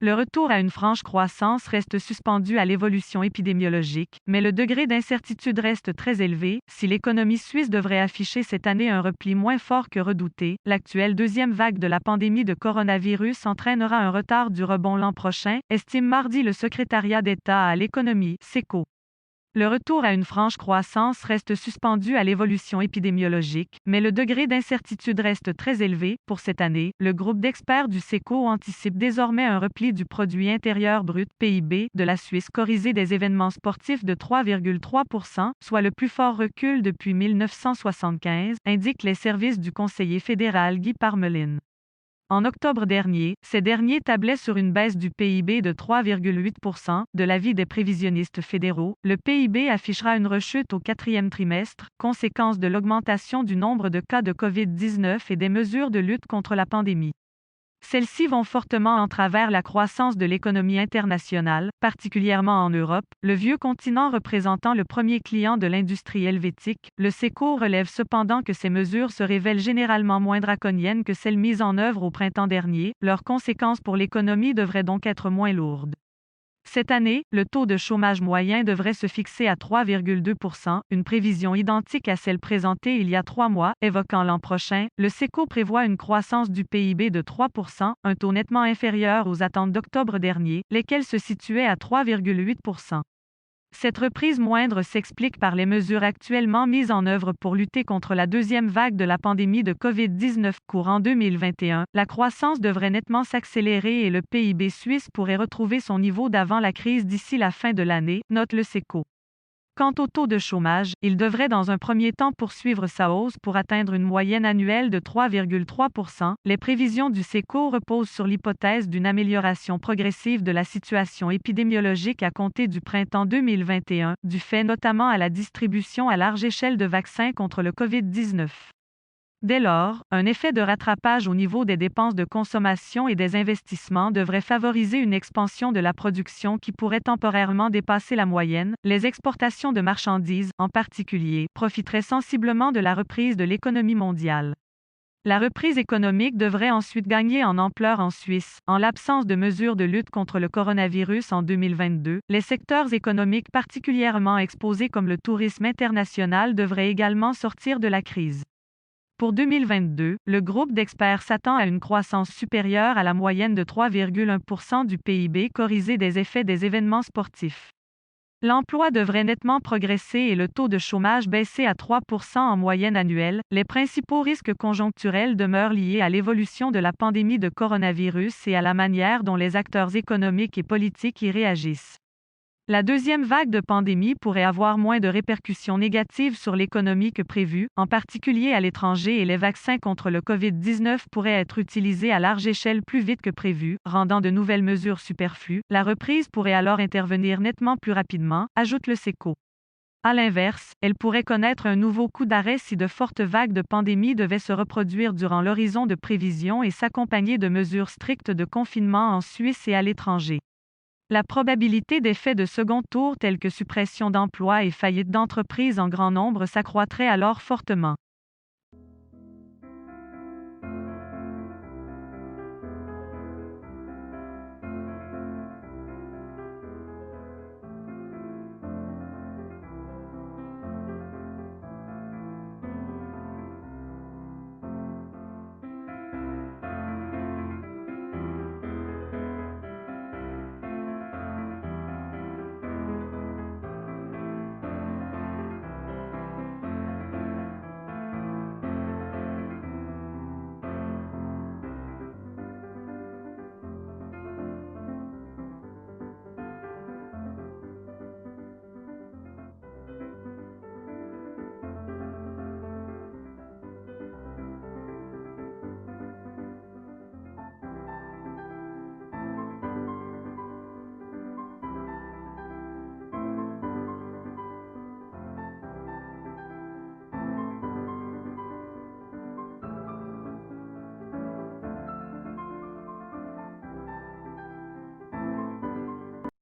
Le retour à une franche croissance reste suspendu à l'évolution épidémiologique, mais le degré d'incertitude reste très élevé. Si l'économie suisse devrait afficher cette année un repli moins fort que redouté, l'actuelle deuxième vague de la pandémie de coronavirus entraînera un retard du rebond l'an prochain, estime mardi le secrétariat d'État à l'économie, SECO. Le retour à une franche croissance reste suspendu à l'évolution épidémiologique, mais le degré d'incertitude reste très élevé. Pour cette année, le groupe d'experts du SECO anticipe désormais un repli du produit intérieur brut (PIB) de la Suisse corrigé des événements sportifs de 3,3%, soit le plus fort recul depuis 1975, indiquent les services du conseiller fédéral Guy Parmelin. En octobre dernier, ces derniers tablaient sur une baisse du PIB de 3,8%. De l'avis des prévisionnistes fédéraux, le PIB affichera une rechute au quatrième trimestre, conséquence de l'augmentation du nombre de cas de COVID-19 et des mesures de lutte contre la pandémie. Celles-ci vont fortement en travers la croissance de l'économie internationale, particulièrement en Europe, le vieux continent représentant le premier client de l'industrie helvétique. Le SECO relève cependant que ces mesures se révèlent généralement moins draconiennes que celles mises en œuvre au printemps dernier. Leurs conséquences pour l'économie devraient donc être moins lourdes. Cette année, le taux de chômage moyen devrait se fixer à 3,2%, une prévision identique à celle présentée il y a 3 mois. Évoquant l'an prochain, le SECO prévoit une croissance du PIB de 3%, un taux nettement inférieur aux attentes d'octobre dernier, lesquelles se situaient à 3,8%. Cette reprise moindre s'explique par les mesures actuellement mises en œuvre pour lutter contre la deuxième vague de la pandémie de COVID-19 courant 2021. La croissance devrait nettement s'accélérer et le PIB suisse pourrait retrouver son niveau d'avant la crise d'ici la fin de l'année, note le SECO. Quant au taux de chômage, il devrait dans un premier temps poursuivre sa hausse pour atteindre une moyenne annuelle de 3,3%. Les prévisions du SECO reposent sur l'hypothèse d'une amélioration progressive de la situation épidémiologique à compter du printemps 2021, dû fait notamment à la distribution à large échelle de vaccins contre le COVID-19. Dès lors, un effet de rattrapage au niveau des dépenses de consommation et des investissements devrait favoriser une expansion de la production qui pourrait temporairement dépasser la moyenne. Les exportations de marchandises, en particulier, profiteraient sensiblement de la reprise de l'économie mondiale. La reprise économique devrait ensuite gagner en ampleur en Suisse. En l'absence de mesures de lutte contre le coronavirus en 2022, les secteurs économiques particulièrement exposés comme le tourisme international devraient également sortir de la crise. Pour 2022, le groupe d'experts s'attend à une croissance supérieure à la moyenne de 3,1% du PIB corrigé des effets des événements sportifs. L'emploi devrait nettement progresser et le taux de chômage baisser à 3% en moyenne annuelle. Les principaux risques conjoncturels demeurent liés à l'évolution de la pandémie de coronavirus et à la manière dont les acteurs économiques et politiques y réagissent. La deuxième vague de pandémie pourrait avoir moins de répercussions négatives sur l'économie que prévu, en particulier à l'étranger, et les vaccins contre le COVID-19 pourraient être utilisés à large échelle plus vite que prévu, rendant de nouvelles mesures superflues. La reprise pourrait alors intervenir nettement plus rapidement, ajoute le SECO. À l'inverse, elle pourrait connaître un nouveau coup d'arrêt si de fortes vagues de pandémie devaient se reproduire durant l'horizon de prévision et s'accompagner de mesures strictes de confinement en Suisse et à l'étranger. La probabilité d'effets de second tour tels que suppression d'emplois et faillite d'entreprises en grand nombre s'accroîtrait alors fortement.